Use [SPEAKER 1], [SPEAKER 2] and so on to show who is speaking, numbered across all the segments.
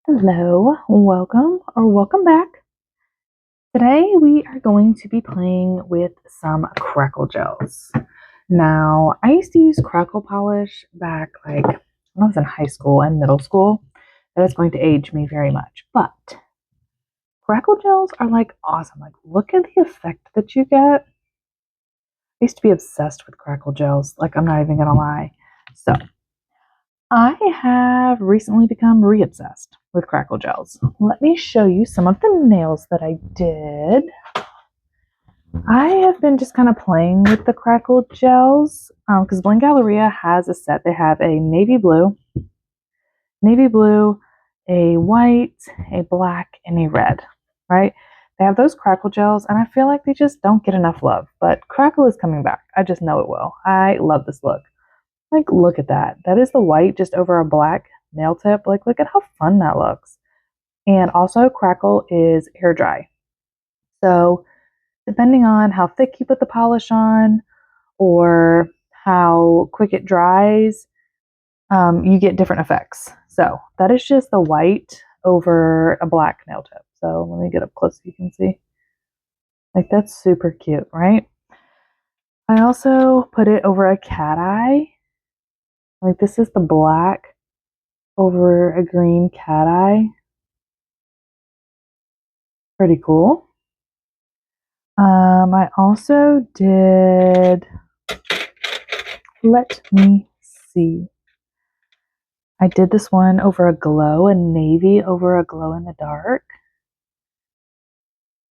[SPEAKER 1] Hello, welcome back. Today we are going to be playing with some Crackle gels. Now, I used to use Crackle polish back when I was in high school and middle school. That is going to age me very much. But Crackle gels are awesome. Look at the effect that you get. I used to be obsessed with Crackle gels. I'm not even gonna lie. So I have recently become re-obsessed with Crackle gels. Let me show you some of the nails that I did. I have been just kind of playing with the Crackle gels because Bling Galleria has a set. They have a navy blue, a white, a black, and a red, right? They have those Crackle gels, and I feel like they just don't get enough love. But Crackle is coming back. I just know it will. I love this look. Look at that. That is the white just over a black nail tip. Look at how fun that looks. And also, Crackle is air dry. So, depending on how thick you put the polish on or how quick it dries, you get different effects. So, that is just the white over a black nail tip. So, let me get up close so you can see. That's super cute, right? I also put it over a cat eye. This is the black over a green cat eye. Pretty cool. I also did, let me see. I did this one over a glow, a navy over a glow in the dark.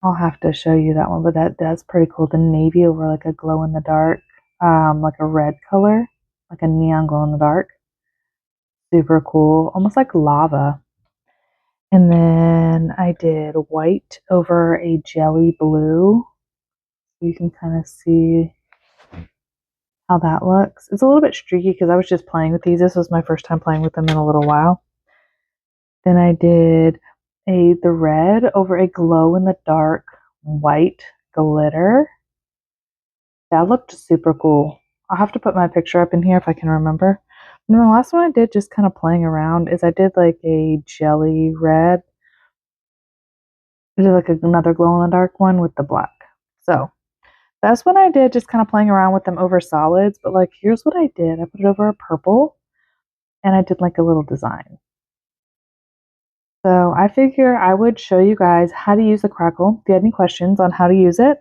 [SPEAKER 1] I'll have to show you that one, but that's pretty cool. The navy over a glow in the dark, a red color, like a neon glow in the dark. Super cool, almost like lava. And then I did white over a jelly blue. You can kind of see how that looks. It's a little bit streaky because I was just playing with these. This was my first time playing with them in a little while. Then I did the red over a glow in the dark white glitter. That looked super cool. I'll have to put my picture up in here if I can remember. And then the last one I did, just kind of playing around, is I did a jelly red. I did another glow in the dark one with the black. So that's what I did, just kind of playing around with them over solids. But here's what I did. I put it over a purple and I did a little design. So I figure I would show you guys how to use the Crackle. If you had any questions on how to use it,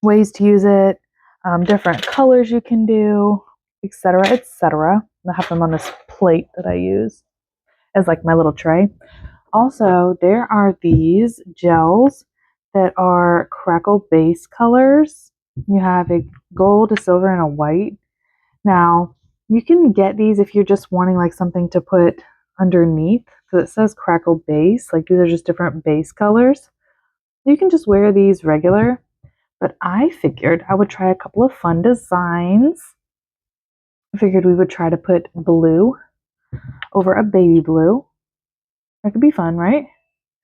[SPEAKER 1] ways to use it, different colors you can do, etc., etc. I have them on this plate that I use as my little tray. Also, there are these gels that are Crackle base colors. You have a gold, a silver, and a white. Now, you can get these if you're just wanting something to put underneath. So it says Crackle base. These are just different base colors. You can just wear these regular. But I figured I would try a couple of fun designs. I figured we would try to put blue over a baby blue. That could be fun, right?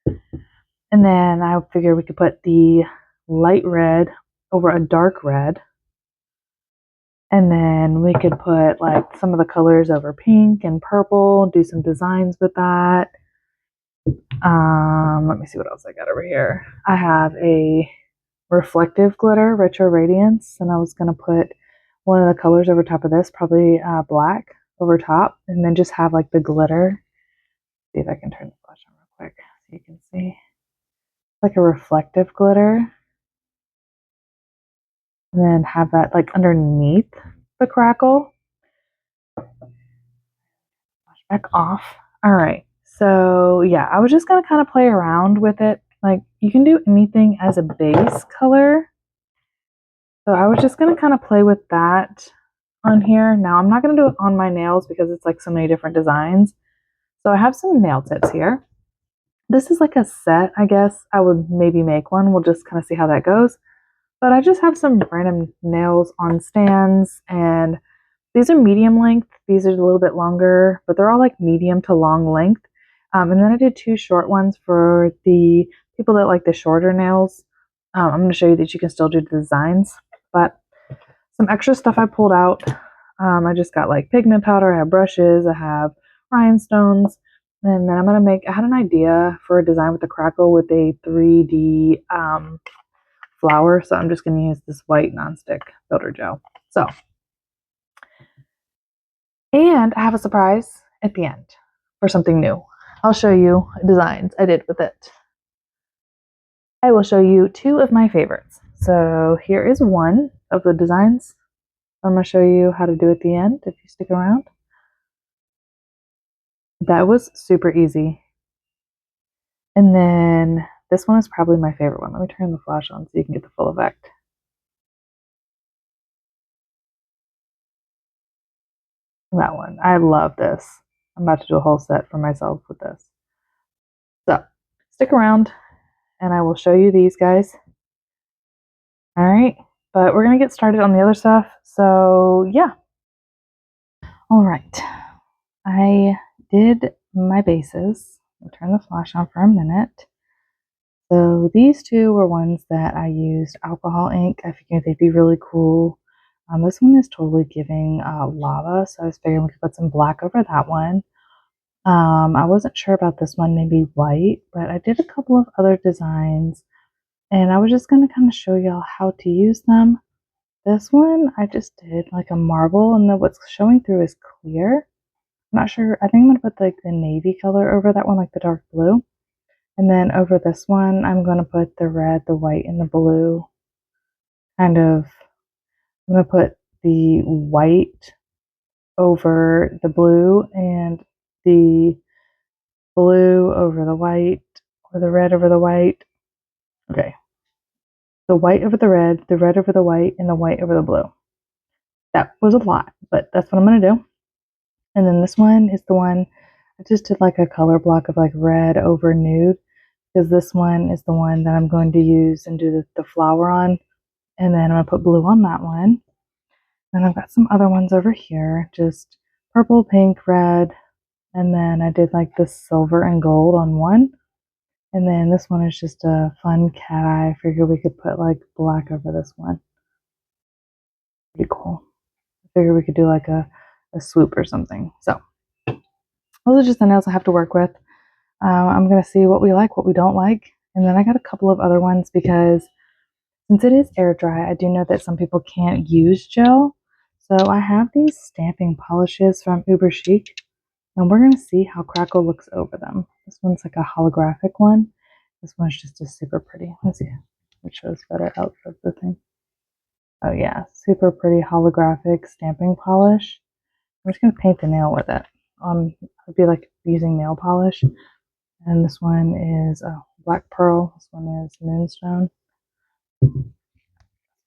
[SPEAKER 1] And then I figured we could put the light red over a dark red. And then we could put some of the colors over pink and purple, do some designs with that. Let me see what else I got over here. I have a reflective glitter, Retro Radiance, and I was going to put one of the colors over top of this, probably black over top, and then just have the glitter. See if I can turn the flash on real quick so you can see. A reflective glitter. And then have that underneath the Crackle. Back off. All right. So yeah, I was just going to kind of play around with it. You can do anything as a base color. So I was just going to kind of play with that on here. Now I'm not going to do it on my nails because it's so many different designs. So I have some nail tips here. This is a set, I guess. I would maybe make one. We'll just kind of see how that goes. But I just have some random nails on stands, and these are medium length. These are a little bit longer, but they're all medium to long length. And then I did 2 short ones for the people that like the shorter nails. I'm going to show you that you can still do the designs, but some extra stuff I pulled out. I just got pigment powder. I have brushes. I have rhinestones. And then I'm going to make, I had an idea for a design with the Crackle with a 3D flower. So I'm just going to use this white nonstick builder gel. So, and I have a surprise at the end for something new. I'll show you designs I did with it. I will show you two of my favorites. So here is one of the designs I'm going to show you how to do at the end if you stick around. That was super easy. And then this one is probably my favorite one. Let me turn the flash on so you can get the full effect. That one. I love this. I'm about to do a whole set for myself with this. So stick around and I will show you these guys. All right. But we're going to get started on the other stuff. So yeah. All right. I did my bases. I'll turn the flash on for a minute. So these two were ones that I used alcohol ink. I figured they'd be really cool. This one is totally giving lava, so I was figuring we could put some black over that one. I wasn't sure about this one, maybe white, but I did a couple of other designs, and I was just going to kind of show y'all how to use them. This one, I just did like a marble, and then what's showing through is clear. I'm not sure. I think I'm going to put like the navy color over that one, like the dark blue. And then over this one, I'm going to put the red, the white, and the blue. I'm going to put the white over the blue and the blue over the white, or the red over the white. Okay. The white over the red over the white, and the white over the blue. That was a lot, but that's what I'm going to do. And then this one is the one I just did like a color block of like red over nude, because this one is the one that I'm going to use and do the flower on. And then I'm going to put blue on that one. Then I've got some other ones over here, just purple, pink, red. And then I did like the silver and gold on one. And then this one is just a fun cat eye. I figured we could put like black over this one. Pretty cool. I figured we could do like a swoop or something. So those are just the nails I have to work with. I'm going to see what we like, what we don't like. And then I got a couple of other ones because since it is air dry, I do know that some people can't use gel. So I have these stamping polishes from Uber Chic, and we're going to see how Crackle looks over them. This one's like a holographic one. This one's just a super pretty. Let's see which shows better out of the thing. Oh yeah, super pretty holographic stamping polish. I'm just going to paint the nail with it. It'd be like using nail polish. And this one is Black Pearl. This one is Moonstone.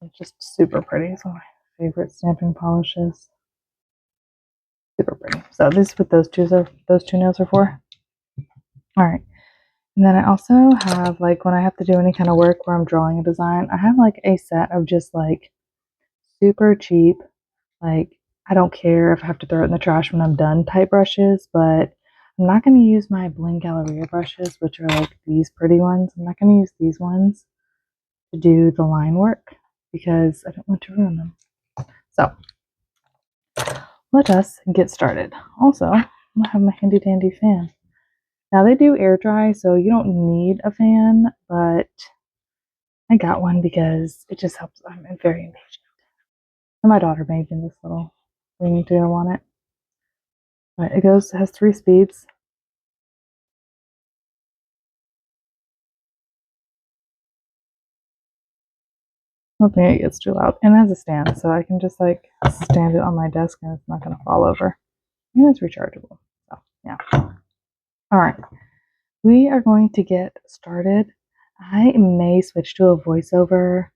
[SPEAKER 1] It's just super pretty. It's one of my favorite stamping polishes. Super pretty. So this is what those two nails are for. All right. And then I also have like when I have to do any kind of work where I'm drawing a design, I have like a set of just like super cheap, like I don't care if I have to throw it in the trash when I'm done type brushes, but I'm not going to use my Bling Galleria brushes, which are like these pretty ones. I'm not going to use these ones to do the line work because I don't want to ruin them. So let us get started. Also, I have my handy dandy fan. Now they do air dry, so you don't need a fan, but I got one because it just helps. I'm very impatient. And my daughter made me this little thing to go on it. But it has 3 speeds. I don't think it gets too loud. And it has a stand, so I can just like stand it on my desk and it's not going to fall over. And it's rechargeable. So, yeah. All right. We are going to get started. I may switch to a voiceover,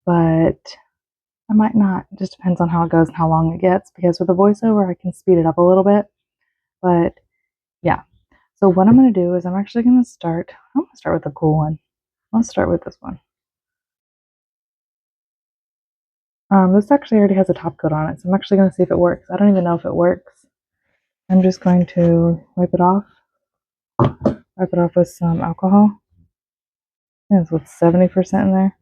[SPEAKER 1] but I might not. It just depends on how it goes and how long it gets, because with a voiceover, I can speed it up a little bit. But yeah. So what I'm going to do is I'm going to start with a cool one. Let's start with this one. This actually already has a top coat on it, so I'm actually going to see if it works. I don't even know if it works. I'm just going to wipe it off with some alcohol. It's with 70% in there.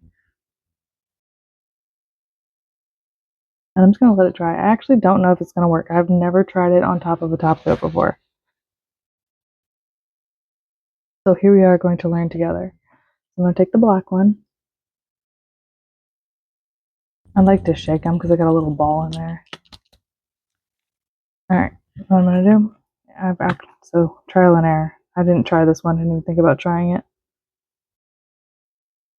[SPEAKER 1] And I'm just going to let it dry. I actually don't know if it's going to work. I've never tried it on top of a top coat before. So here we are going to learn together. I'm going to take the black one. I like to shake them because I got a little ball in there. Alright, what I'm going to do, so trial and error. I didn't try this one, I didn't even think about trying it.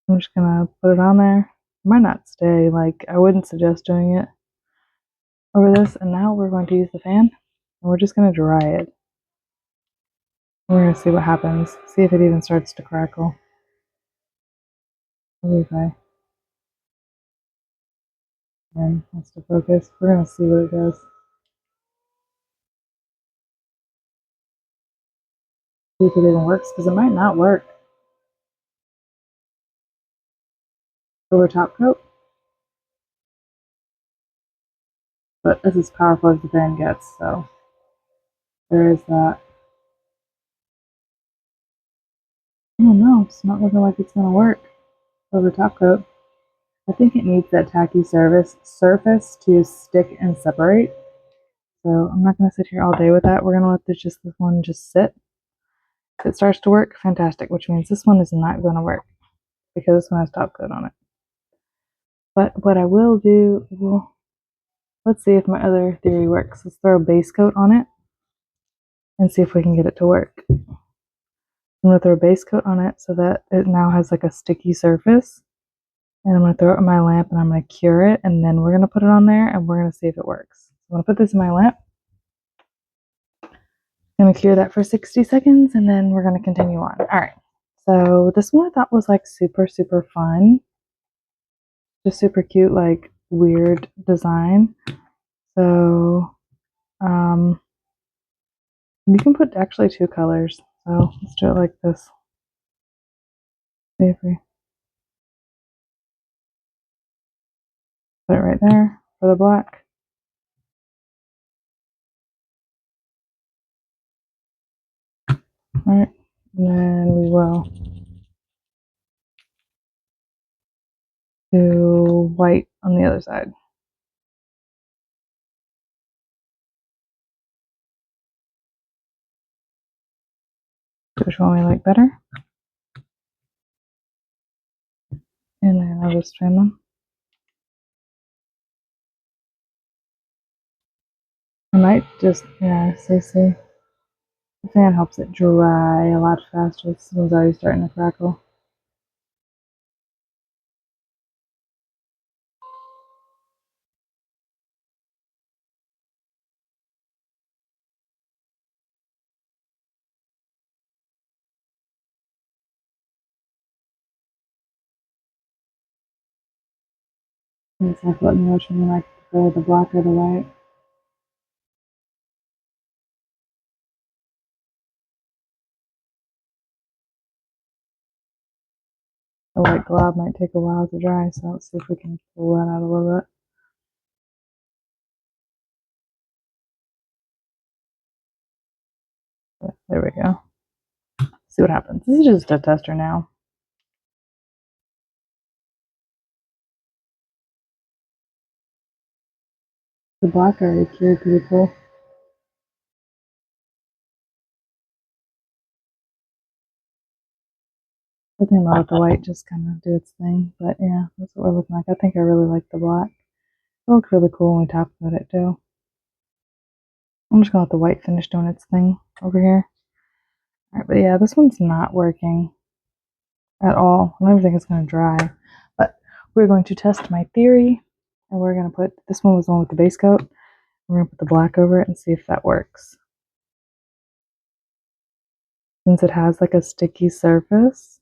[SPEAKER 1] I'm just going to put it on there. It might not stay, like I wouldn't suggest doing it over this. And now we're going to use the fan, and we're just going to dry it. We're going to see what happens, see if it even starts to crackle. Okay. And has to focus. We're going to see what it does. See if it even works, because it might not work. Over top coat. But it's as powerful as the fan gets, so there is that. Oh no, it's not looking like it's going to work over top coat. I think it needs that tacky surface to stick and separate. So I'm not going to sit here all day with that. We're going to let this one just sit. If it starts to work, fantastic, which means this one is not going to work because this one has top coat on it. But what I will do, let's see if my other theory works. Let's throw a base coat on it and see if we can get it to work. I'm going to throw a base coat on it so that it now has like a sticky surface. And I'm going to throw it in my lamp and I'm going to cure it. And then we're going to put it on there and we're going to see if it works. I'm going to put this in my lamp. I'm going to cure that for 60 seconds and then we're going to continue on. All right. So this one I thought was like super, super fun. Just super cute, like weird design. So you can put actually two colors. So let's do it like this. See if we put it right there for the black. All right, and then we will do white on the other side. Which one we like better. And then I'll just trim them. I might just, yeah, see. The fan helps it dry a lot faster. This one's already starting to crackle. It's like let me know which one you like prefer, the black or the white. The white glob might take a while to dry, so let's see if we can pull that out a little bit. There we go. See what happens. This is just a tester now. The black already cured pretty cool. I think I'll let the white just kind of do its thing. But yeah, that's what we're looking like. I think I really like the black. It looks really cool when we top coat it too. I'm just gonna let the white finish doing its thing over here. Alright, but yeah, this one's not working at all. I don't even think it's gonna dry. But we're going to test my theory. And we're gonna put, this one was the one with the base coat. We're gonna put the black over it and see if that works. Since it has like a sticky surface.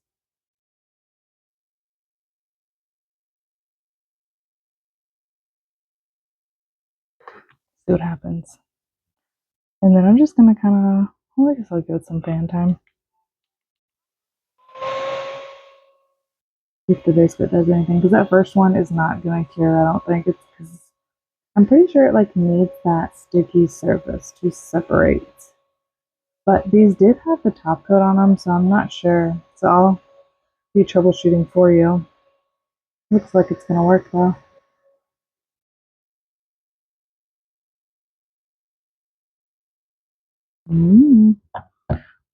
[SPEAKER 1] See what happens. And then I'm just gonna kinda, well, I guess I'll give it some fan time. See if the base coat does anything. Because that first one is not gonna cure, I don't think. It's because I'm pretty sure it like needs that sticky surface to separate. But these did have the top coat on them, so I'm not sure. So I'll be troubleshooting for you. Looks like it's gonna work though.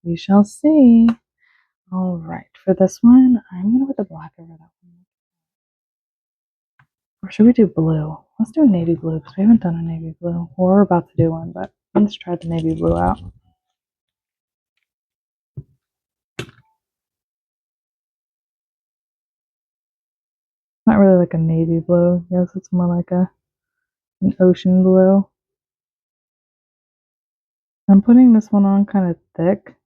[SPEAKER 1] We shall see. All right, for this one, I'm gonna put the black over that one. Or should we do blue? Let's do a navy blue because we haven't done a navy blue. Well, we're about to do one, but let's try the navy blue out. Not really like a navy blue. Yes, it's more like an ocean blue. I'm putting this one on kind of thick.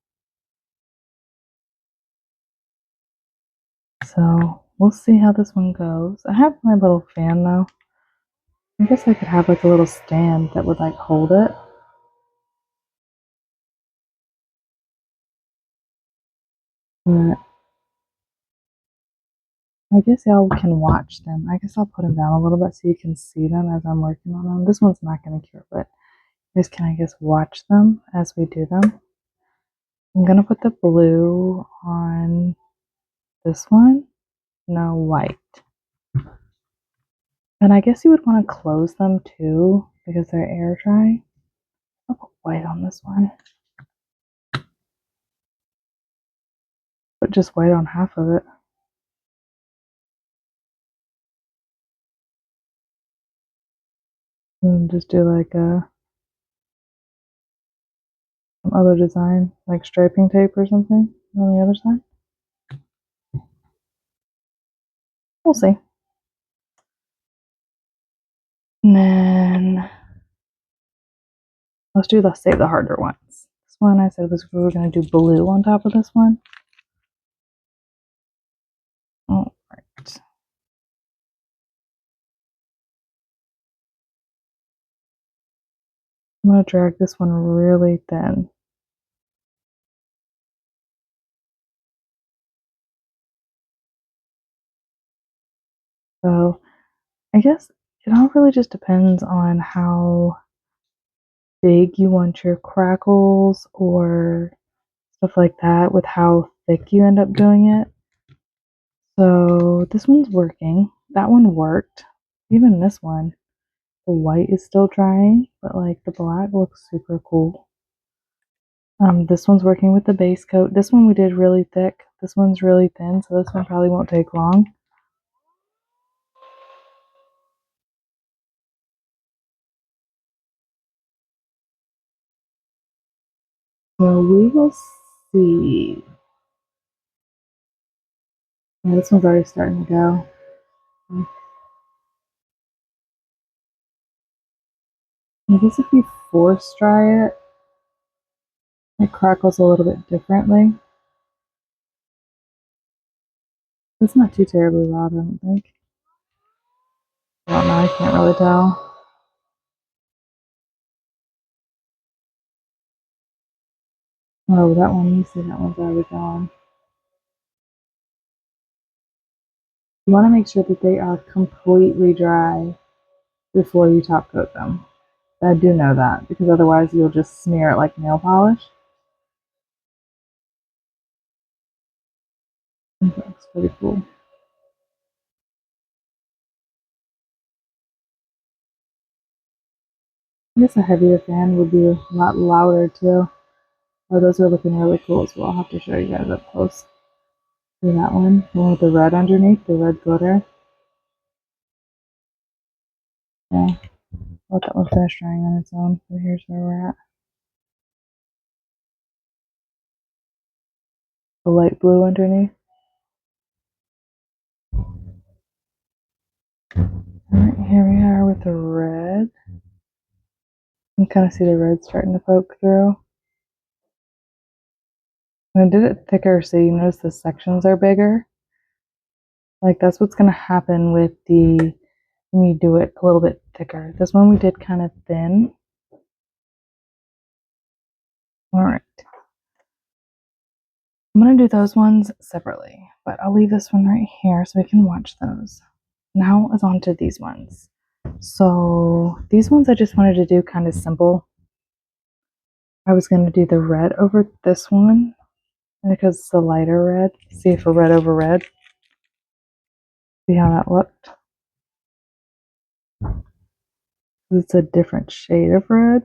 [SPEAKER 1] So we'll see how this one goes. I have my little fan though. I guess I could have like a little stand that would like hold it. But I guess y'all can watch them. I guess I'll put them down a little bit so you can see them as I'm working on them. This one's not going to cure, but you guys can, I guess, watch them as we do them. I'm going to put the blue on this one. No, white. And I guess you would want to close them too because they're air dry. I'll put white on this one. Put just white on half of it. And just do like some other design, like striping tape or something on the other side. We'll see. And then let's do save the harder ones. This one I said was we were going to do blue on top of this one. All right. I'm going to drag this one really thin. So I guess it all really just depends on how big you want your crackles or stuff like that with how thick you end up doing it. So this one's working. That one worked. Even this one, the white is still drying, but like the black looks super cool. This one's working with the base coat. This one we did really thick. This one's really thin, so this one probably won't take long. So we will see. Yeah, this one's already starting to go. I guess if you force dry it, it crackles a little bit differently. It's not too terribly loud, I don't think. I don't know, I can't really tell. Oh, that one, you see that one's already gone. You want to make sure that they are completely dry before you top coat them. I do know that because otherwise you'll just smear it like nail polish. I think that looks pretty cool. I guess a heavier fan would be a lot louder too. Oh, those are looking really cool as well. I'll have to show you guys up close. See that one? The one with the red underneath, the red glitter. Yeah, let that one finish drying on its own. So here's where we're at. The light blue underneath. Alright, here we are with the red. You can kind of see the red starting to poke through. And I did it thicker so you notice the sections are bigger. Like that's what's going to happen with when you do it a little bit thicker. This one we did kind of thin. Alright. I'm going to do those ones separately, but I'll leave this one right here so we can watch those. Now is on to these ones. So these ones I just wanted to do kind of simple. I was going to do the red over this one because it's a lighter red. See if a red over red. See how that looked? It's a different shade of red.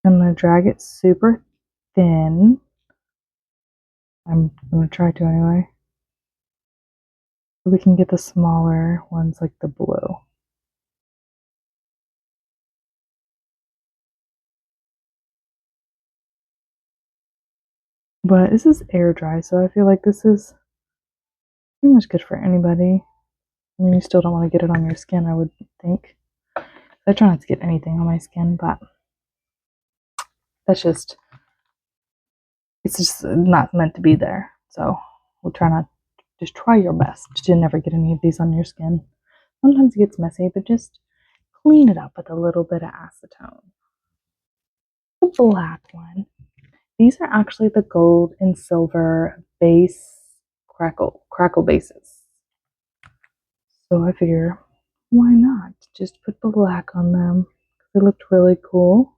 [SPEAKER 1] I'm going to drag it super thin. I'm gonna try to anyway. So we can get the smaller ones like the blue. But this is air dry, so I feel like this is pretty much good for anybody. I mean, you still don't want to get it on your skin, I would think. I try not to get anything on my skin, but that's just, it's just not meant to be there. So we'll try not, just try your best to never get any of these on your skin. Sometimes it gets messy, but just clean it up with a little bit of acetone. The black one. These are actually the gold and silver base crackle bases. So I figure, why not? Just put black on them. They looked really cool.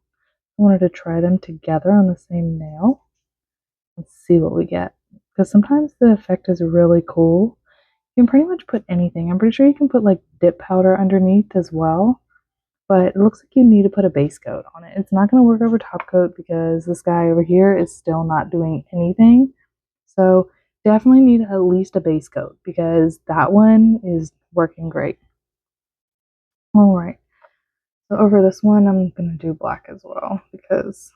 [SPEAKER 1] I wanted to try them together on the same nail and see what we get. Because sometimes the effect is really cool. You can pretty much put anything. I'm pretty sure you can put like dip powder underneath as well. But it looks like you need to put a base coat on it. It's not going to work over top coat because this guy over here is still not doing anything. So definitely need at least a base coat because that one is working great. All right. So over this one, I'm going to do black as well because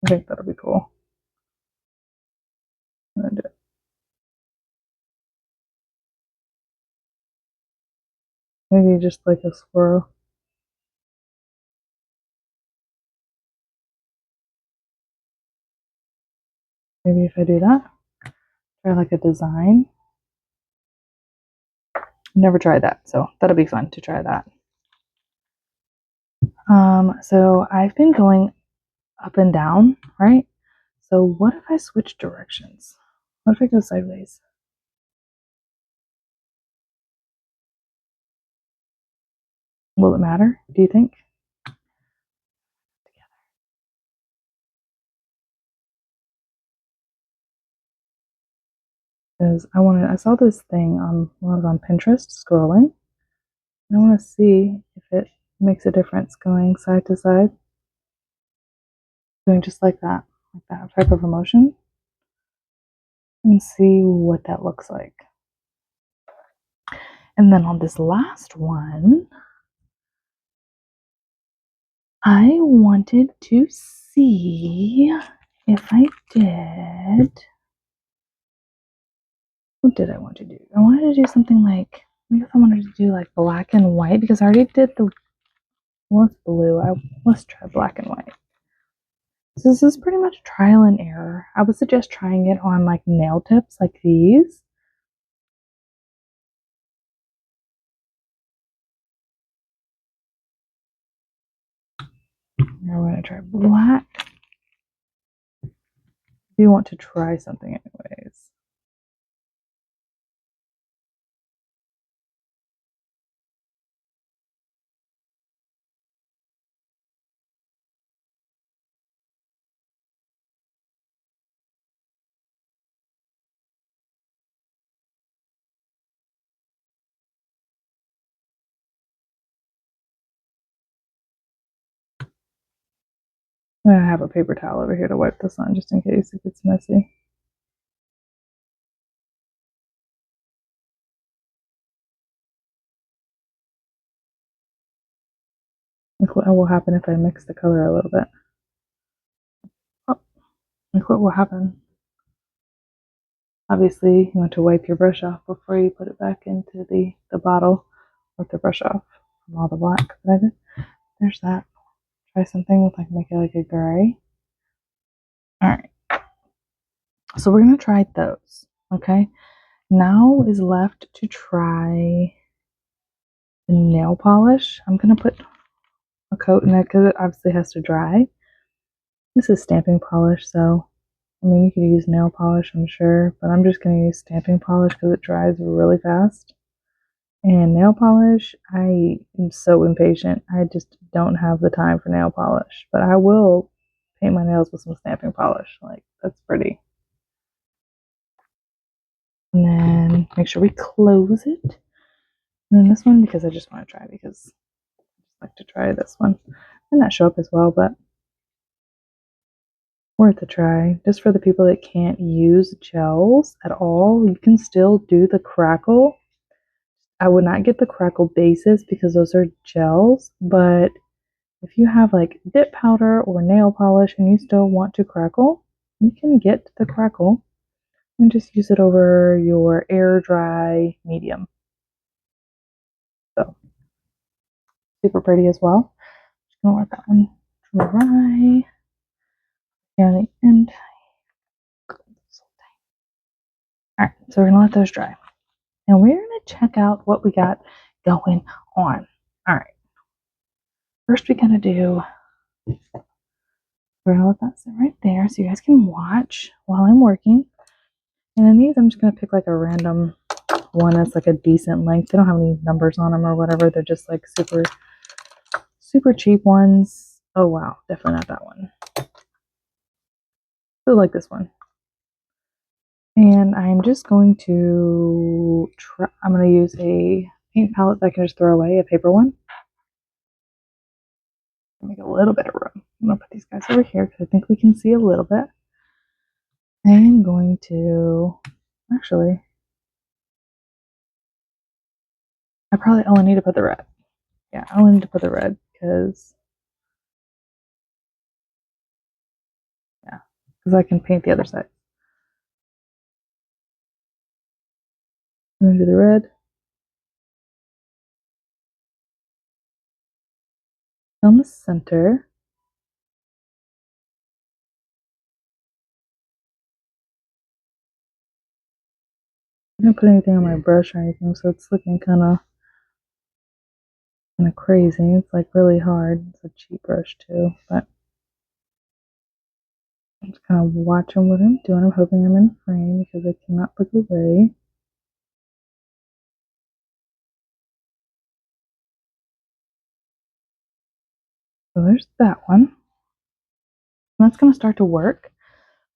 [SPEAKER 1] I think that'll be cool. I'm going to do it. Maybe just like a swirl. Maybe if I do that, try like a design. Never tried that, so that'll be fun to try that. So I've been going up and down, right? So what if I switch directions? What if I go sideways? Will it matter, do you think? Because I saw this thing on when I was on Pinterest scrolling. And I want to see if it makes a difference going side to side, doing just like that type of emotion, and see what that looks like. And then on this last one, I wanted to see if I did. What did I want to do? I wanted to do something like, maybe if I wanted to do like black and white, because I already did the, well, it's blue. Let's try black and white. So this is pretty much trial and error. I would suggest trying it on like nail tips like these. Now we're going to try black. If you want to try something anyways. I'm going to have a paper towel over here to wipe this on just in case it gets messy. Look what will happen if I mix the color a little bit. Oh, look what will happen. Obviously, you want to wipe your brush off before you put it back into the bottle with the brush off from all the black that I did. There's that. Try something with like, make it like a gray. All right. So we're going to try those. Okay. Now is left to try the nail polish. I'm going to put a coat in it because it obviously has to dry. This is stamping polish, so I mean, you could use nail polish, I'm sure, but I'm just going to use stamping polish because it dries really fast. And nail polish, I am so impatient. I just don't have the time for nail polish, but I will paint my nails with some stamping polish. Like, that's pretty. And then make sure we close it. And then this one, because I just want to try, because I just like to try this one. Might not show up as well, but Worth a try. Just for the people that can't use gels at all, you can still do the Crackle. I would not get the Crackle bases because those are gels, but if you have like dip powder or nail polish and you still want to crackle, you can get the Crackle and just use it over your air dry medium. So super pretty as well. Just gonna let that one dry. Here on the end. Alright, so we're gonna let those dry. And we're gonna check out what we got going on. Alright. First we gotta do, we're gonna let that sit right there so you guys can watch while I'm working. And then these I'm just gonna pick like a random one that's like a decent length. They don't have any numbers on them or whatever. They're just like super cheap ones. Oh wow, definitely not that one. I like this one. And I'm just going to try, I'm going to use a paint palette that I can just throw away, a paper one. Make a little bit of room. I'm going to put these guys over here because I think we can see a little bit. I'm going to, actually, I probably only need to put the red. Yeah, I only need to put the red because, yeah, because I can paint the other side. I'm going to do the red. Down the center. I didn't put anything on my brush or anything, so it's looking kind of crazy. It's like really hard. It's a cheap brush too, but I'm just kind of watching what I'm doing. I'm hoping I'm in frame because I cannot look away. So there's that one. And that's going to start to work.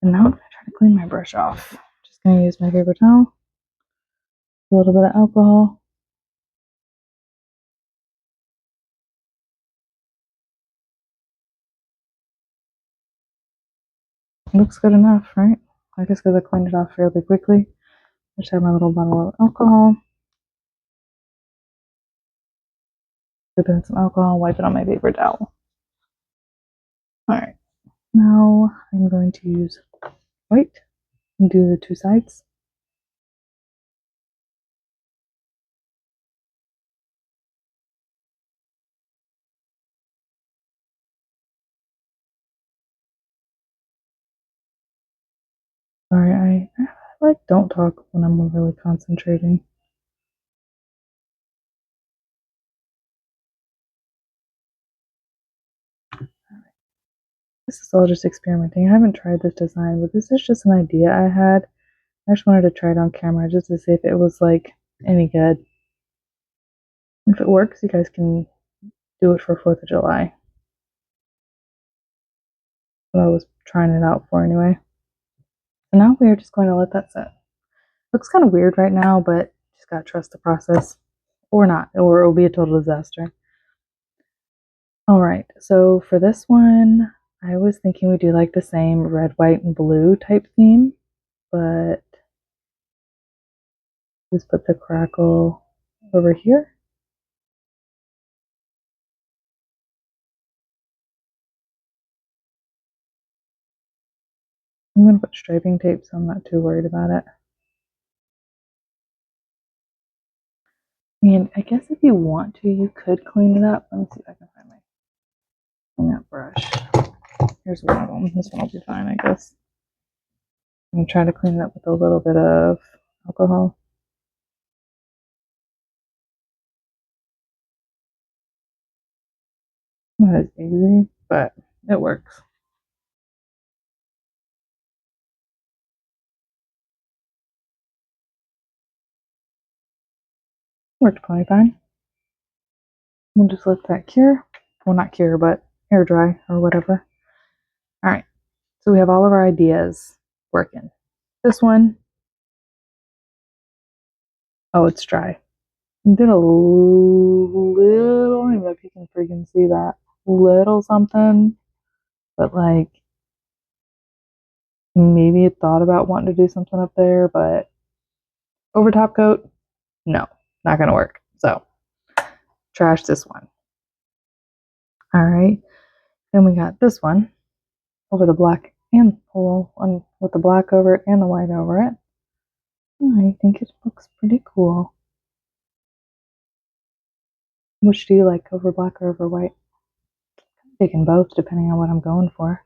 [SPEAKER 1] And now I'm going to try to clean my brush off. Just going to use my paper towel, a little bit of alcohol. Looks good enough, right? I guess because I cleaned it off fairly quickly. I just have my little bottle of alcohol. Dip in some alcohol, wipe it on my paper towel. Alright, now I'm going to use white and do the two sides. Sorry, I like don't talk when I'm really concentrating. This is all just experimenting. I haven't tried this design, but this is just an idea I had. I just wanted to try it on camera just to see if it was like any good. If it works, you guys can do it for 4th of July. What I was trying it out for anyway. So now we are just going to let that sit. Looks kind of weird right now, but just gotta trust the process. Or not, or it'll be a total disaster. Alright, so for this one, I was thinking we do like the same red, white, and blue type theme, but just put the Crackle over here. I'm going to put striping tape so I'm not too worried about it. And I guess if you want to, you could clean it up. Let me see if I can find my cleanup brush. Here's one of them. This one will be fine, I guess. I'm going to try to clean it up with a little bit of alcohol. Not as easy, but it works. Worked plenty fine. We'll just let that cure. Well, not cure, but air dry or whatever. All right. So we have all of our ideas working. This one, oh, it's dry. I did a little, I don't even know if you can freaking see that. Little something, but like Maybe thought about wanting to do something up there, but over top coat, no, not gonna work. So trash this one. All right, then we got this one over the black and one with the black over it and the white over it. I think it looks pretty cool. Which do you like, over black or over white? I'm taking both depending on what I'm going for.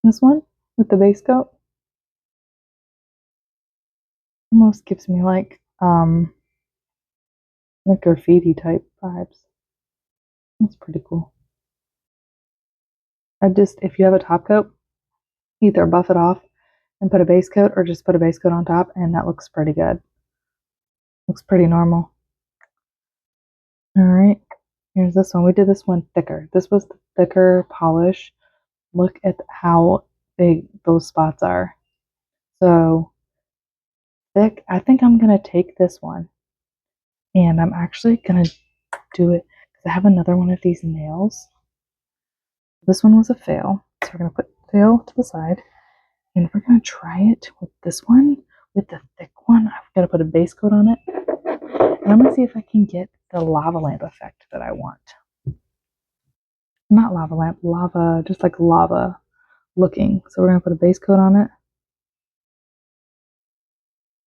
[SPEAKER 1] This one with the base coat almost gives me like graffiti type vibes. That's pretty cool. If you have a top coat, either buff it off and put a base coat or just put a base coat on top, and that looks pretty good. Looks pretty normal. All right, here's this one. We did this one thicker. This was the thicker polish. Look at how big those spots are. So thick. I think I'm gonna take this one, and I'm actually gonna do it because I have another one of these nails. This one was a fail, so we're gonna put fail to the side, and we're gonna try it with this one, with the thick one. I've got to put a base coat on it, and I'm gonna see if I can get the lava lamp effect that I want. Not lava lamp, lava, just like lava looking. So we're gonna put a base coat on it,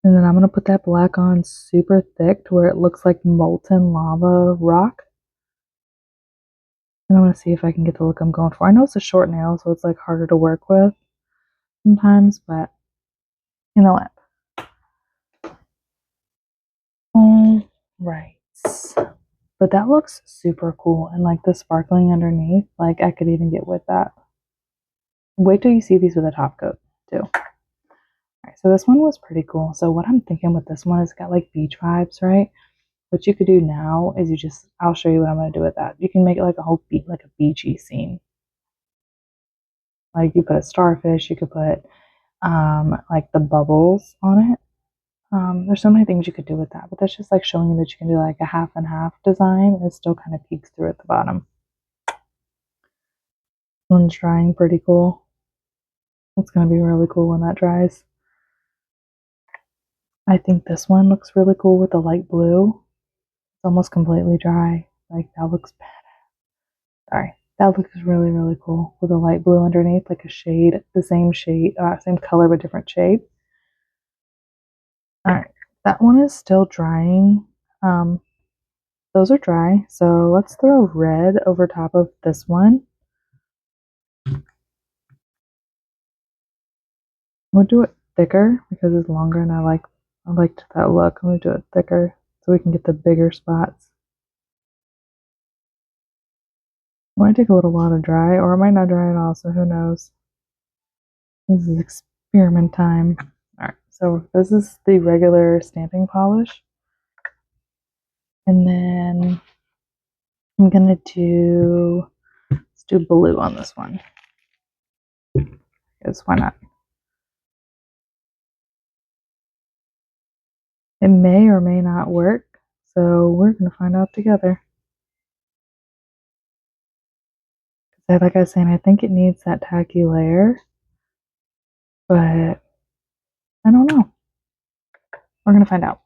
[SPEAKER 1] and then I'm gonna put that black on super thick to where it looks like molten lava rock. And I'm gonna see if I can get the look I'm going for. I know it's a short nail, so it's like harder to work with sometimes, but you know what? All right. But that looks super cool, and like the sparkling underneath, like I could even get with that. Wait till you see these with a top coat too. Alright, so this one was pretty cool. So what I'm thinking with this one is got like beach vibes, right? What you could do now is I'll show you what I'm gonna do with that. You can make it like a whole beach, like a beachy scene. Like you put a starfish, you could put like the bubbles on it. There's so many things you could do with that, but that's just like showing you that you can do like a half and half design. It still kind of peeks through at the bottom. One's drying pretty cool. It's going to be really cool when that dries. I think this one looks really cool with the light blue. It's almost completely dry. Like that looks bad. Sorry. That looks really, really cool with a light blue underneath, like a shade, the same shade, same color but different shade. All right, that one is still drying. Those are dry, so let's throw red over top of this one. We'll do it thicker because it's longer, and I liked that look. I'm gonna do it thicker so we can get the bigger spots. It might take a little while to dry, or it might not dry at all, so who knows. This is experiment time. Alright, so this is the regular stamping polish. And then I'm gonna let's do blue on this one. Because why not? It may or may not work, so we're gonna find out together. Like I was saying, I think it needs that tacky layer, but I don't know. We're gonna find out.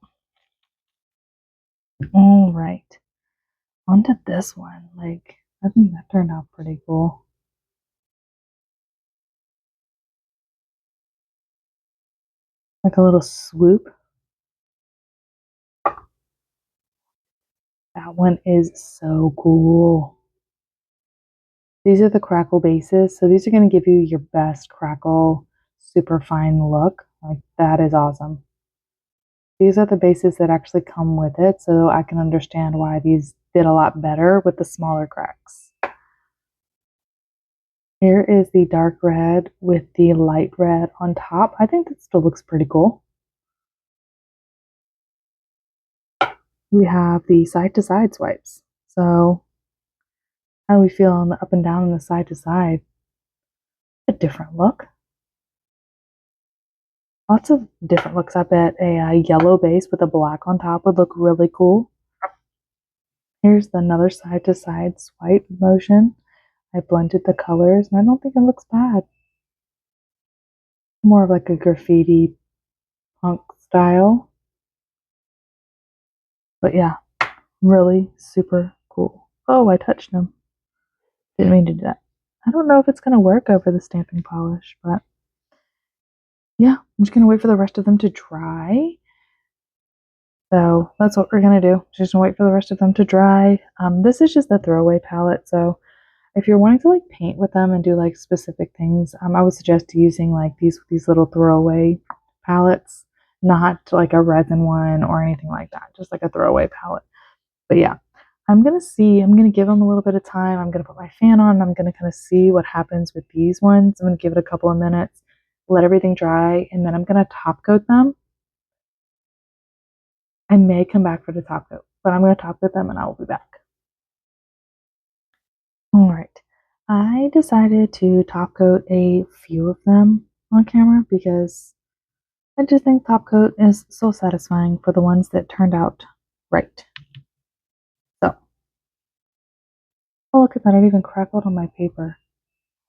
[SPEAKER 1] All right, on to this one. Like, I think that turned out pretty cool. Like a little swoop. That one is so cool. These are the Crackle bases, so these are going to give you your best Crackle super fine look. Like, that is awesome. These are the bases that actually come with it, so I can understand why these did a lot better with the smaller cracks. Here is the dark red with the light red on top. I think that still looks pretty cool. We have the side-to-side swipes. So how do we feel on the up and down and the side to side? A different look. Lots of different looks. I bet a yellow base with a black on top would look really cool. Here's another side to side swipe motion. I blended the colors, and I don't think it looks bad. More of like a graffiti punk style. But yeah, really super cool. Oh, I touched them. Didn't mean to do that. I don't know if it's going to work over the stamping polish, but yeah, I'm just going to wait for the rest of them to dry. So that's what we're going to do. Just wait for the rest of them to dry. This is just a throwaway palette, so if you're wanting to like paint with them and do like specific things, I would suggest using like these little throwaway palettes, not like a resin one or anything like that, just like a throwaway palette. But yeah, I'm gonna give them a little bit of time. I'm gonna put my fan on, and I'm gonna kind of see what happens with these ones. I'm gonna give it a couple of minutes, let everything dry, and then I'm gonna top coat them. I may come back for the top coat, but I'm gonna top coat them and I will be back. All right. I decided to top coat a few of them on camera because I just think top coat is so satisfying for the ones that turned out right. So, oh, look at that. It even crackled on my paper.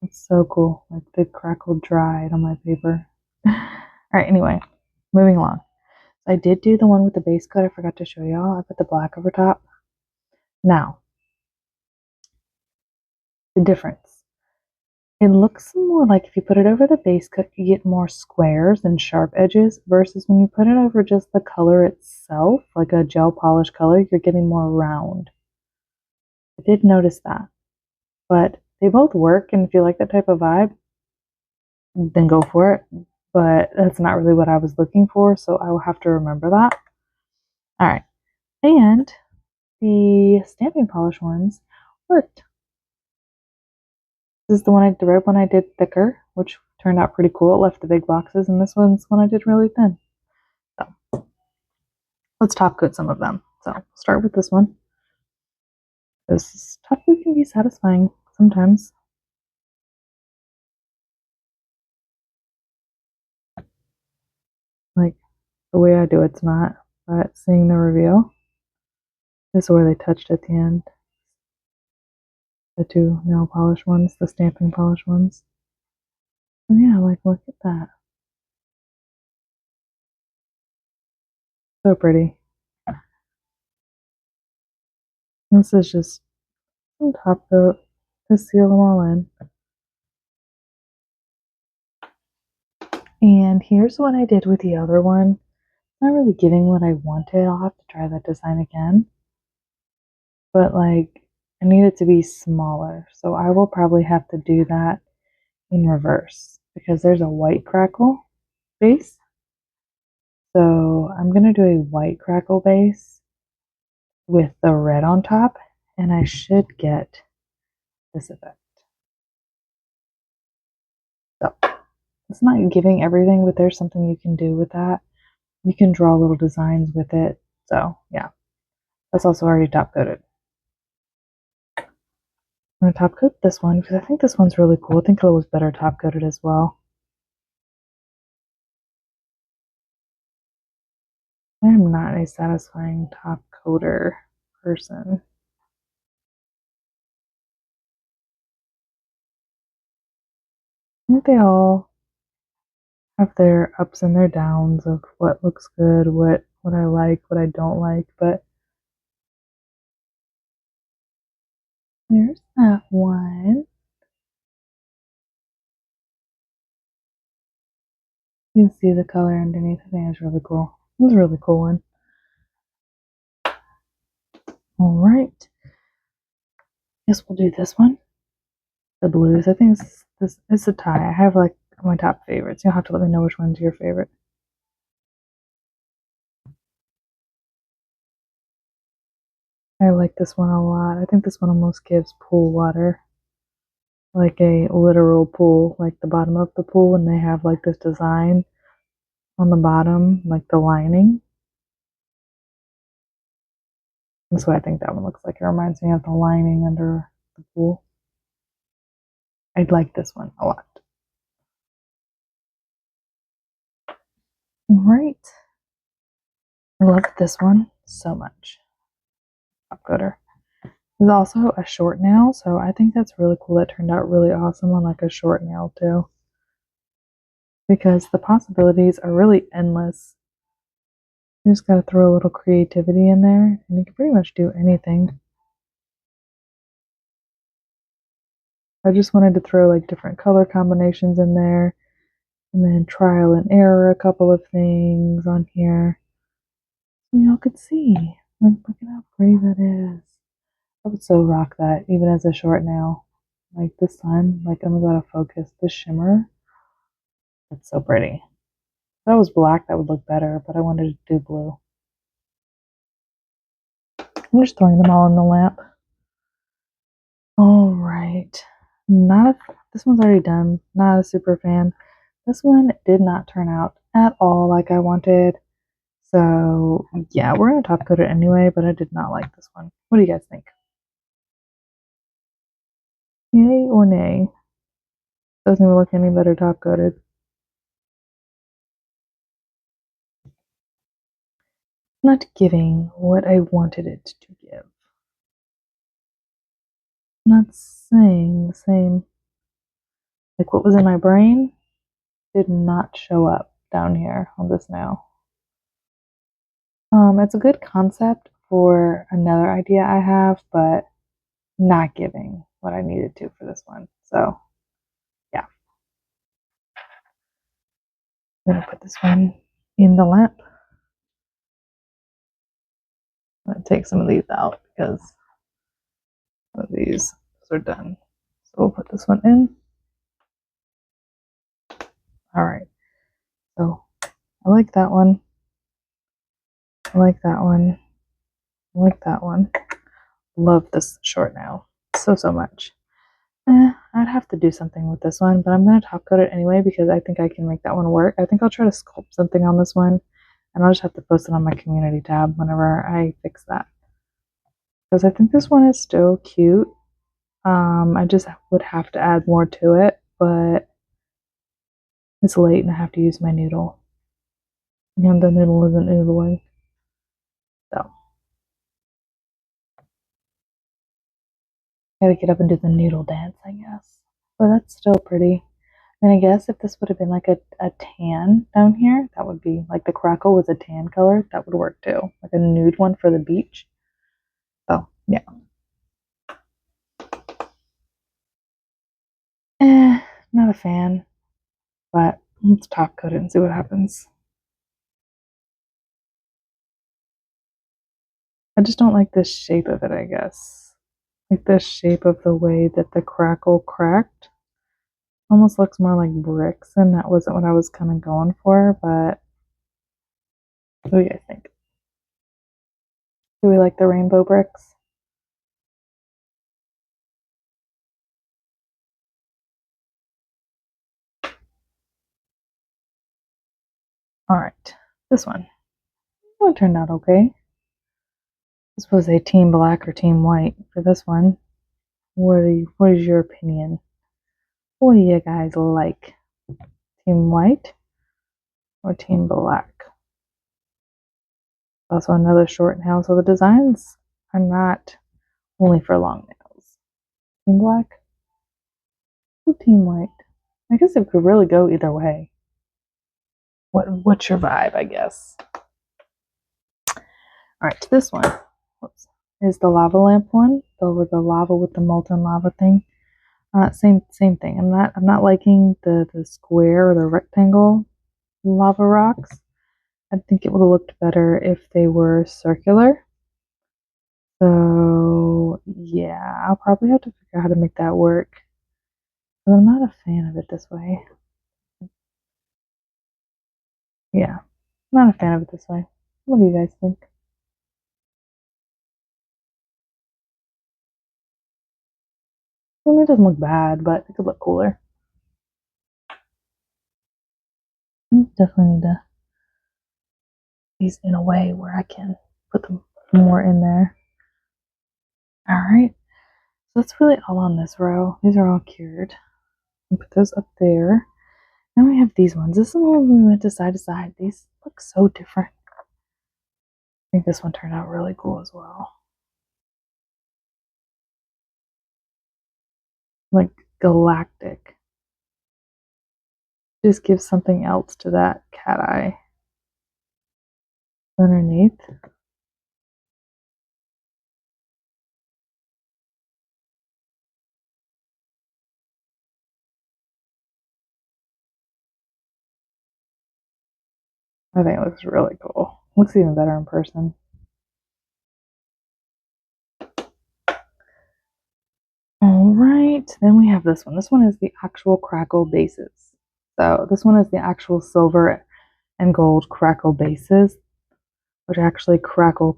[SPEAKER 1] It's so cool. Like the crackle dried on my paper. All right, anyway, moving along. I did do the one with the base coat. I forgot to show y'all. I put the black over top. Now, the difference. It looks more like if you put it over the base coat, you get more squares and sharp edges versus when you put it over just the color itself, like a gel polish color, you're getting more round. I did notice that, but they both work, and if you like that type of vibe, then go for it. But that's not really what I was looking for, so I will have to remember that. All right, and the stamping polish ones worked. This is the red one I did thicker, which turned out pretty cool. It left the big boxes, and this one's one I did really thin. So let's top coat some of them. So start with this one. This top coat can be satisfying sometimes. Like the way I do it's not, but seeing the reveal. This is where they touched at the end. The two nail polish ones, the stamping polish ones. And yeah, like look at that. So pretty. This is just some top coat to seal them all in. And here's what I did with the other one. Not really giving what I wanted. I'll have to try that design again. But like, I need it to be smaller. So I will probably have to do that in reverse because there's a white crackle base. So I'm going to do a white crackle base with the red on top, and I should get this effect. So it's not giving everything, but there's something you can do with that. You can draw little designs with it. So yeah, that's also already top coated. I'm going to top coat this one because I think this one's really cool. I think it was better top coated as well. I am not a satisfying top coater person. I think they all have their ups and their downs of what looks good, what I like, what I don't like, but there's that one. You can see the color underneath. I think it's really cool. It's a really cool one. All right. Guess we'll do this one. The blues. I think this is a tie. I have like my top favorites. You'll have to let me know which one's your favorite. I like this one a lot. I think this one almost gives pool water. Like a literal pool, like the bottom of the pool, and they have like this design on the bottom, like the lining. That's what I think that one looks like. It reminds me of the lining under the pool. I'd like this one a lot. All right. I love this one so much. Top coater. There's also a short nail, so I think that's really cool. That turned out really awesome on like a short nail too. Because the possibilities are really endless. You just gotta throw a little creativity in there, and you can pretty much do anything. I just wanted to throw like different color combinations in there, and then trial and error a couple of things on here. So y'all could see. Like, look at how pretty that is. I would so rock that, even as a short nail. Like this time, like I'm about to focus the shimmer. It's so pretty. If that was black, that would look better, but I wanted to do blue. I'm just throwing them all in the lamp. All right. This one's already done. Not a super fan. This one did not turn out at all like I wanted. So yeah, we're gonna top coat it anyway, but I did not like this one. What do you guys think? Yay or nay? Doesn't even look any better top coated. Not giving what I wanted it to give. Not saying the same. Like what was in my brain did not show up down here on this nail. It's a good concept for another idea I have, but not giving what I needed to for this one. So yeah, I'm gonna put this one in the lamp. I'm gonna take some of these out because some of these are done. So we'll put this one in. All right. So I like that one. I like that one. I like that one. Love this short nail so much. I'd have to do something with this one, but I'm going to top coat it anyway because I think I can make that one work. I think I'll try to sculpt something on this one, and I'll just have to post it on my community tab whenever I fix that. Because I think this one is still cute. I just would have to add more to it, but it's late and I have to use my noodle. And the noodle isn't noodling. So, gotta get up and do the noodle dance, I guess. But that's still pretty. And I guess if this would have been like a tan down here, that would be like the crackle was a tan color, that would work too. Like a nude one for the beach. So, yeah. Not a fan, but let's top coat it and see what happens. I just don't like this shape of it, I guess. Like this shape of the way that the crackle cracked. Almost looks more like bricks, and that wasn't what I was kind of going for, but what do you guys think? Do we like the rainbow bricks? Alright, this one. Well, it turned out okay. This was a team black or team white for this one. What is your opinion? What do you guys like? Team white or team black? Also another short nail, so the designs are not only for long nails. Team black or team white? I guess it could really go either way. What's your vibe, I guess? Alright, this one is the lava lamp one, the lava with the molten lava thing. Same thing. I'm not liking the square or the rectangle lava rocks. I think it would have looked better if they were circular. So yeah, I'll probably have to figure out how to make that work. But I'm not a fan of it this way. Yeah, not a fan of it this way. What do you guys think? I mean, it doesn't look bad, but it could look cooler. Definitely need to these in a way where I can put them more in there. All right, so that's really all on this row. These are all cured. I'll put those up there. Then we have these ones. This is the one we went to side. These look so different. I think this one turned out really cool as well. like galactic. Just gives something else to that cat eye. Underneath, I think it looks really cool. Looks even better in person. All right, then we have this one. This one is the actual Crackle bases. So this one is the actual silver and gold Crackle bases, which actually crackled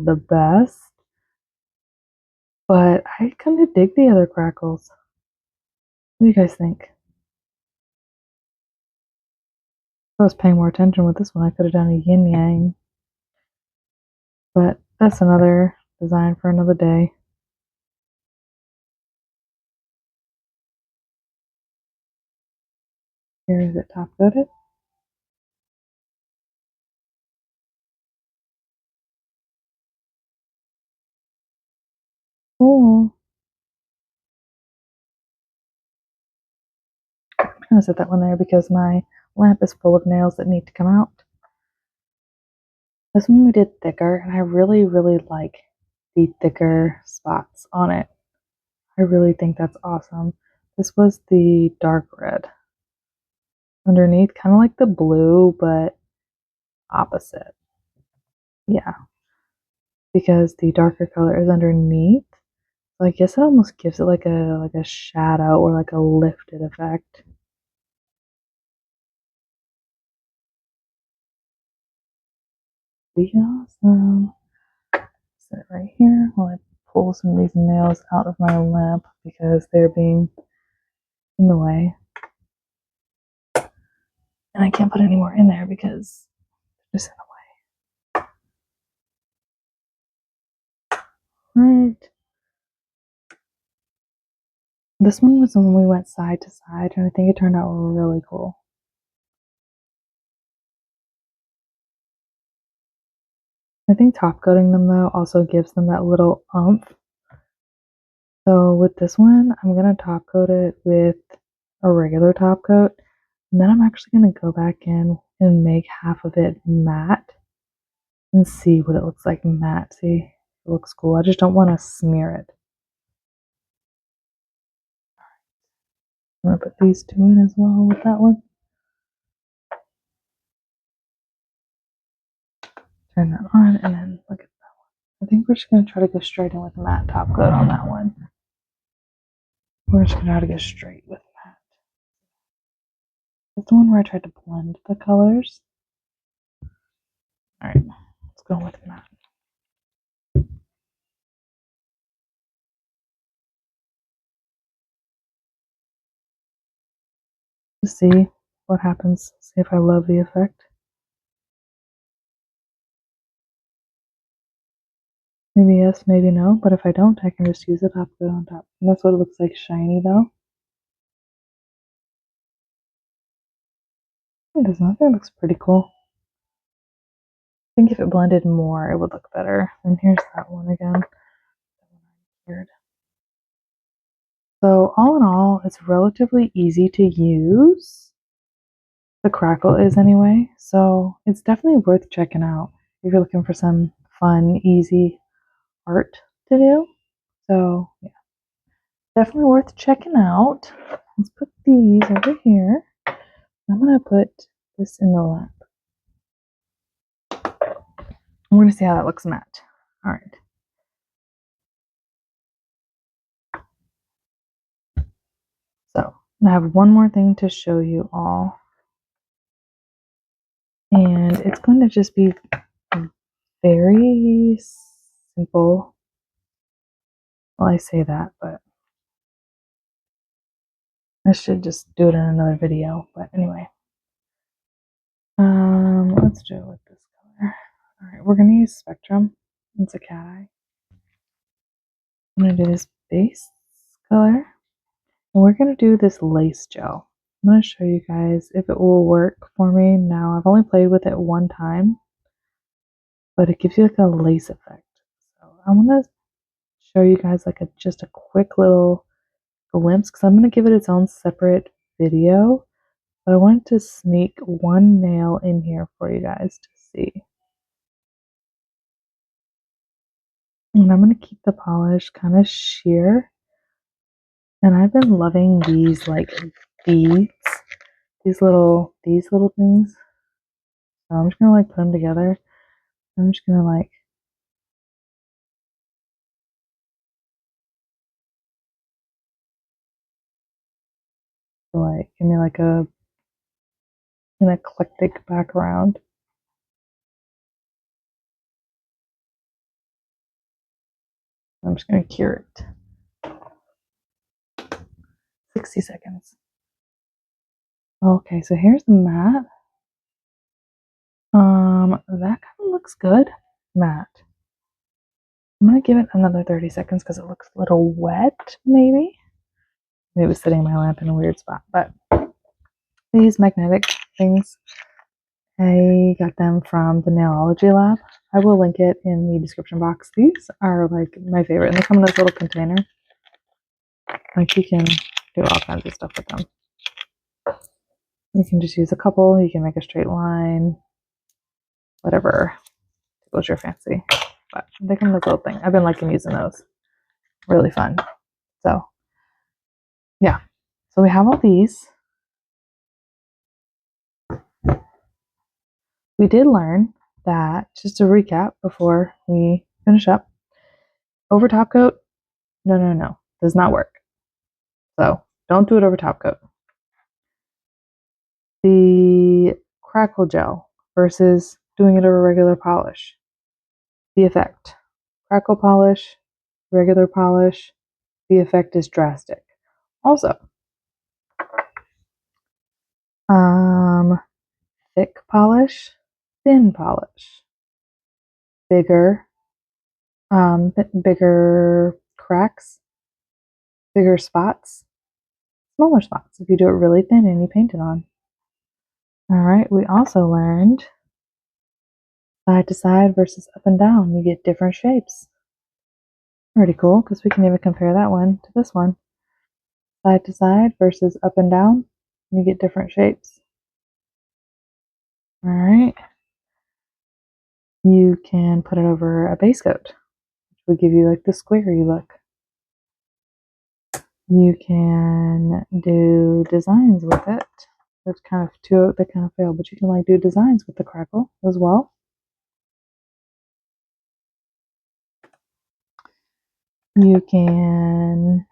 [SPEAKER 1] the best. But I kind of dig the other Crackles. What do you guys think? If I was paying more attention with this one, I could have done a yin yang. But that's another design for another day. Here is it top coated. Cool. I'm gonna set that one there because my lamp is full of nails that need to come out. This one we did thicker, and I really, really like the thicker spots on it. I really think that's awesome. This was the dark red. Underneath, kind of like the blue, but opposite. Yeah, because the darker color is underneath. So I guess it almost gives it like a shadow or like a lifted effect. Be awesome. Set it right here while I pull some of these nails out of my lamp because they're being in the way. And I can't put any more in there because they're just in the way. Right. This one was when we went side to side, and I think it turned out really cool. I think top coating them though also gives them that little umph. So with this one, I'm gonna top coat it with a regular top coat, and then I'm actually gonna go back in and make half of it matte and see what it looks like matte. See, it looks cool. I just don't want to smear it. I'm gonna put these two in as well with that one. Turn that on, and then look at that one. I think we're just gonna try to go straight in with matte top coat on that one. We're just gonna try to go straight with matte. That's the one where I tried to blend the colors. All right, let's go with matte. To see what happens. See if I love the effect. Maybe yes, maybe no, but if I don't, I can just use the top coat on top. And that's what it looks like shiny though. It does not. It looks pretty cool. I think if it blended more, it would look better. And here's that one again. Weird. So all in all, it's relatively easy to use. The Crackle is anyway, so it's definitely worth checking out if you're looking for some fun, easy art to do. So yeah, definitely worth checking out. Let's put these over here. I'm gonna put this in the lap. I'm gonna see how that looks matte. All right. So I have one more thing to show you all. And it's going to just be very simple. Well, I say that, but I should just do it in another video. But anyway, let's do it with this color. All right, we're gonna use Spectrum. It's a cat eye. I'm gonna do this base color, and we're gonna do this lace gel. I'm gonna show you guys if it will work for me. Now, I've only played with it one time, but it gives you like a lace effect. So I'm gonna show you guys like just a quick little glimpse because I'm going to give it its own separate video. But I wanted to sneak one nail in here for you guys to see. And I'm going to keep the polish kind of sheer. And I've been loving these like beads, these little things. So I'm just going to like put them together. I'm just going to like give me like an eclectic background. I'm just going to cure it. 60 seconds. Okay, so here's the matte. That kind of looks good. Matte. I'm going to give it another 30 seconds because it looks a little wet, maybe. Maybe it was sitting my lamp in a weird spot, but these magnetic things, I got them from the Maniology lab. I will link it in the description box. These are like my favorite, and they come in this little container. Like you can do all kinds of stuff with them. You can just use a couple, you can make a straight line, whatever tickles your fancy. But they come in this little thing. I've been liking using those. Really fun. So yeah. So we have all these. We did learn that, just to recap before we finish up, over top coat, no, does not work. So don't do it over top coat. The Crackle gel versus doing it over regular polish. The effect. Crackle polish, regular polish, the effect is drastic. Also, thick polish, thin polish, bigger cracks, bigger spots, smaller spots if you do it really thin and you paint it on. All right, we also learned side to side versus up and down. You get different shapes. Pretty cool, because we can even compare that one to this one. Side to side versus up and down, you get different shapes. All right. You can put it over a base coat, which will give you like the squarey look. You can do designs with it. There's kind of two that kind of fail, but you can like do designs with the Crackle as well. You can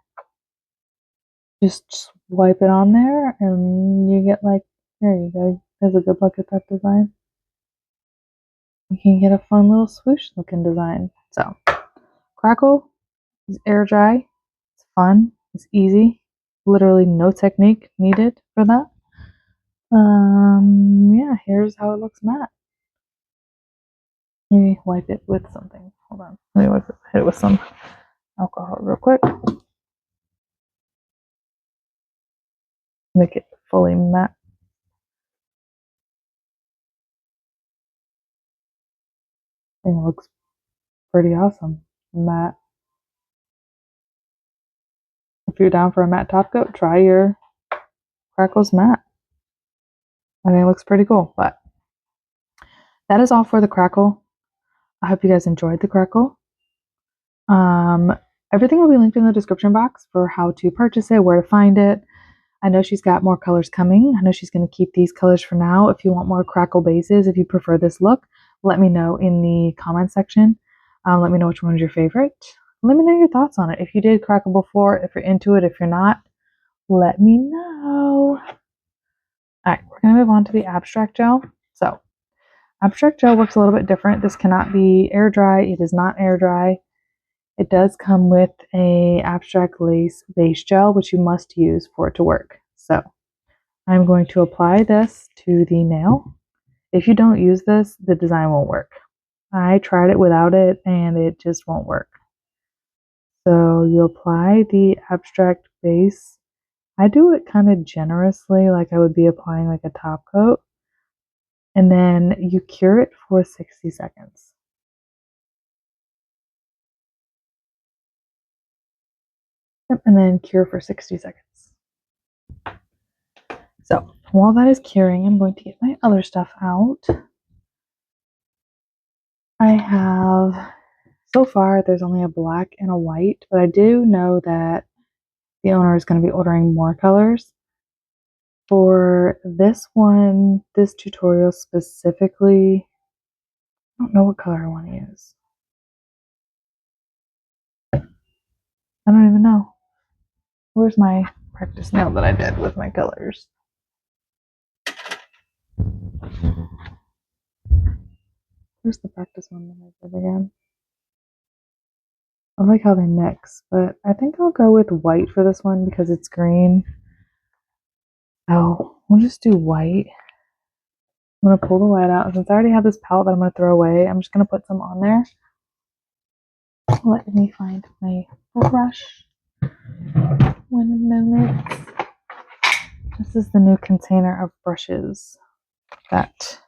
[SPEAKER 1] just wipe it on there and you get like, there you go. There's a good look at that design. You can get a fun little swoosh looking design. So Crackle is air dry. It's fun. It's easy. Literally no technique needed for that. Yeah, here's how it looks matte. Let me wipe it with something. Hold on. Let me hit it with some alcohol real quick. Make it fully matte. I think it looks pretty awesome. Matte. If you're down for a matte top coat, try your Crackle's matte. I think it looks pretty cool, but that is all for the Crackle. I hope you guys enjoyed the Crackle. Everything will be linked in the description box for how to purchase it, where to find it. I know she's got more colors coming. I know she's going to keep these colors for now. If you want more Crackle bases, if you prefer this look, let me know in the comment section. Let me know which one is your favorite. Let me know your thoughts on it. If you did Crackle before, if you're into it, if you're not, let me know. All right, we're going to move on to the abstract gel. So abstract gel works a little bit different. This cannot be air dry. It is not air dry. It does come with a abstract lace base gel, which you must use for it to work. So I'm going to apply this to the nail. If you don't use this, the design won't work. I tried it without it and it just won't work. So you apply the abstract base. I do it kind of generously, like I would be applying like a top coat. And then you cure it for 60 seconds. Yep, and then cure for 60 seconds. So while that is curing, I'm going to get my other stuff out. I have, so far, there's only a black and a white, but I do know that the owner is going to be ordering more colors. For this one, this tutorial specifically, I don't know what color I want to use. I don't even know. Where's my practice nail that I did with my colors? Where's the practice one that I did again? I like how they mix, but I think I'll go with white for this one because it's green. Oh, we'll just do white. I'm going to pull the white out. Since I already have this palette that I'm going to throw away, I'm just going to put some on there. Let me find my brush. 1 moment. This is the new container of brushes that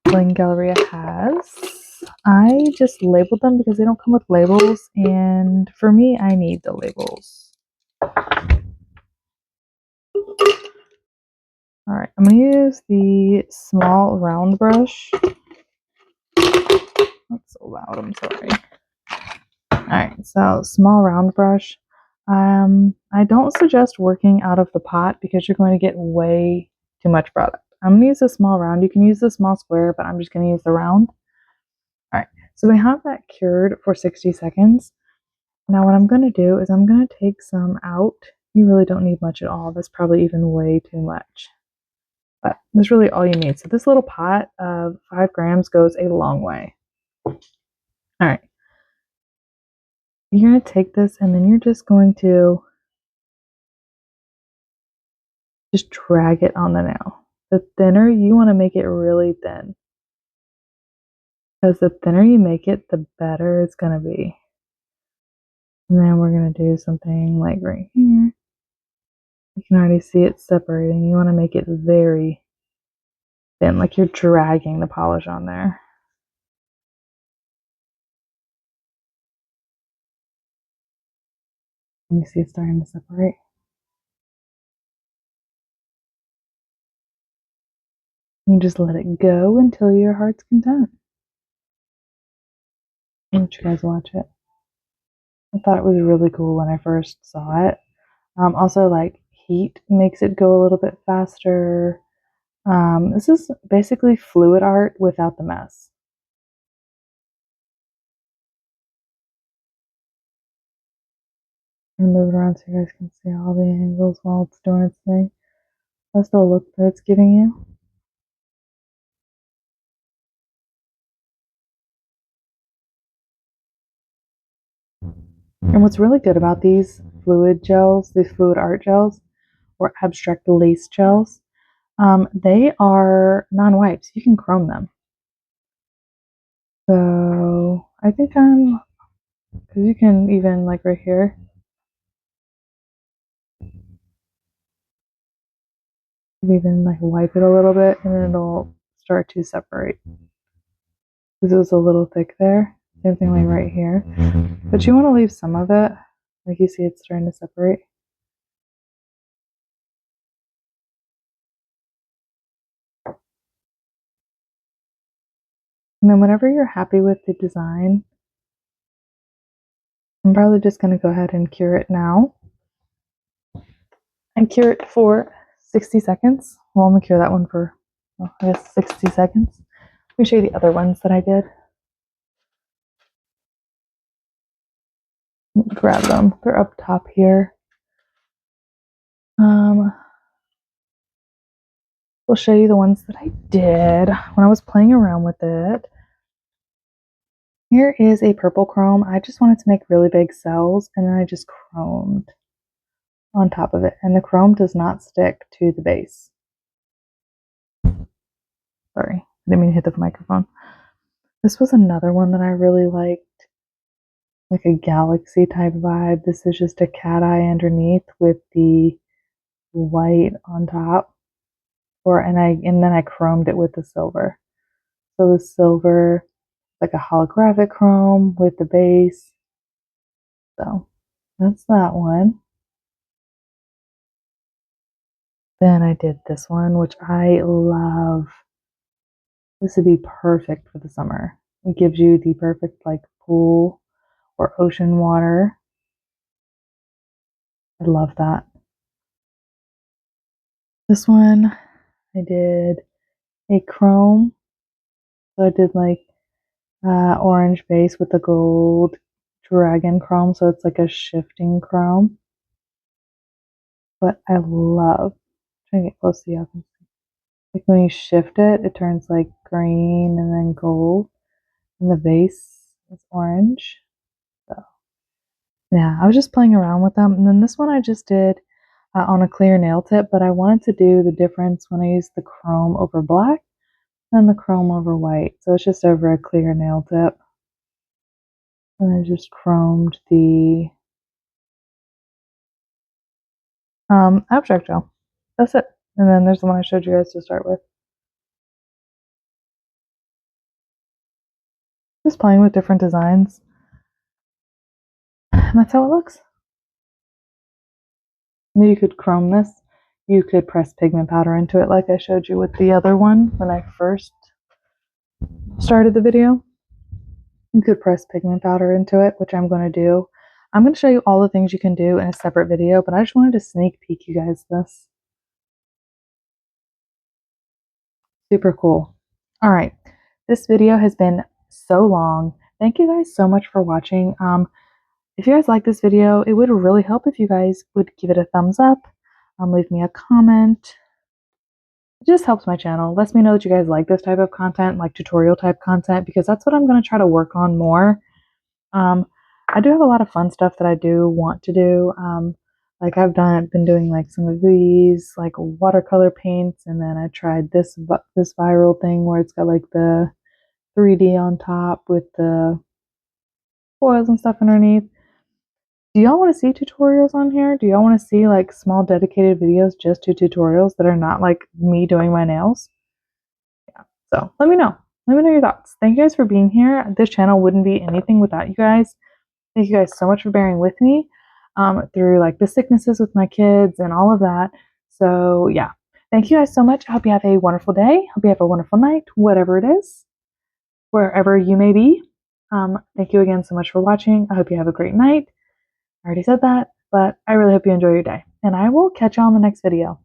[SPEAKER 1] Bling Galleria has. I just labeled them because they don't come with labels, and for me, I need the labels. Alright, I'm going to use the small round brush. That's so loud, I'm sorry. Alright, so small round brush. I don't suggest working out of the pot because you're going to get way too much product. I'm going to use a small round. You can use the small square, but I'm just going to use the round. Alright, so we have that cured for 60 seconds. Now what I'm going to do is I'm going to take some out. You really don't need much at all. That's probably even way too much. But that's really all you need. So this little pot of 5 grams goes a long way. Alright. You're going to take this and then you're just going to just drag it on the nail. The thinner, you want to make it really thin. Because the thinner you make it, the better it's going to be. And then we're going to do something like right here. You can already see it separating. You want to make it very thin, like you're dragging the polish on there. You see it's starting to separate. You just let it go until your heart's content. I'll let you guys watch it. I thought it was really cool when I first saw it. Also, like, heat makes it go a little bit faster. This is basically fluid art without the mess. I'm gonna move it around so you guys can see all the angles while it's doing its thing. That's the look that it's giving you. And what's really good about these fluid gels, these fluid art gels, or abstract lace gels, they are non-wipes. You can chrome them. So I think because you can even, like right here, even like wipe it a little bit and it'll start to separate. This is a little thick there. Same thing like right here. But you want to leave some of it. Like you see it's starting to separate. And then whenever you're happy with the design, I'm probably just going to go ahead and cure it now. And cure it for 60 seconds. Well, I'm going to cure that one for, well, I guess 60 seconds. Let me show you the other ones that I did. Grab them. They're up top here. We'll show you the ones that I did when I was playing around with it. Here is a purple chrome. I just wanted to make really big cells, and then I just chromed on top of it. And the chrome does not stick to the base. Sorry, I didn't mean to hit the microphone. This was another one that I really liked. Like a galaxy type vibe. This is just a cat eye underneath with the white on top. And then I chromed it with the silver. So the silver, like a holographic chrome with the base. So That's that one. Then I did this one, which I love. This would be perfect for the summer. It gives you the perfect like pool or ocean water. I love that. This one, I did a chrome. So I did like orange base with the gold dragon chrome. So it's like a shifting chrome. But I love, trying to get close to the oven. Like when you shift it, it turns like green and then gold. And the base is orange. So yeah, I was just playing around with them. And then this one I just did on a clear nail tip, but I wanted to do the difference when I used the chrome over black and the chrome over white. So it's just over a clear nail tip. And I just chromed the abstract gel. That's it. And then there's the one I showed you guys to start with. Just playing with different designs. And that's how it looks. And you could chrome this. You could press pigment powder into it like I showed you with the other one when I first started the video. You could press pigment powder into it, which I'm going to do. I'm going to show you all the things you can do in a separate video, but I just wanted to sneak peek you guys this. Super cool. All right. This video has been so long. Thank you guys so much for watching. If you guys like this video, it would really help if you guys would give it a thumbs up, leave me a comment. It just helps my channel, lets me know that you guys like this type of content, like tutorial type content, because that's what I'm going to try to work on more. I do have a lot of fun stuff that I do want to do. Like been doing like some of these like watercolor paints, and then I tried this viral thing where it's got like the 3D on top with the foils and stuff underneath. Do y'all want to see tutorials on here? Do y'all want to see like small dedicated videos just to tutorials that are not like me doing my nails? Yeah. So let me know. Let me know your thoughts. Thank you guys for being here. This channel wouldn't be anything without you guys. Thank you guys so much for bearing with me through like the sicknesses with my kids and all of that. So yeah, thank you guys so much. I hope you have a wonderful day. Hope you have a wonderful night, whatever it is, wherever you may be. Thank you again so much for watching. I hope you have a great night. I already said that, but I really hope you enjoy your day. And I will catch you on the next video.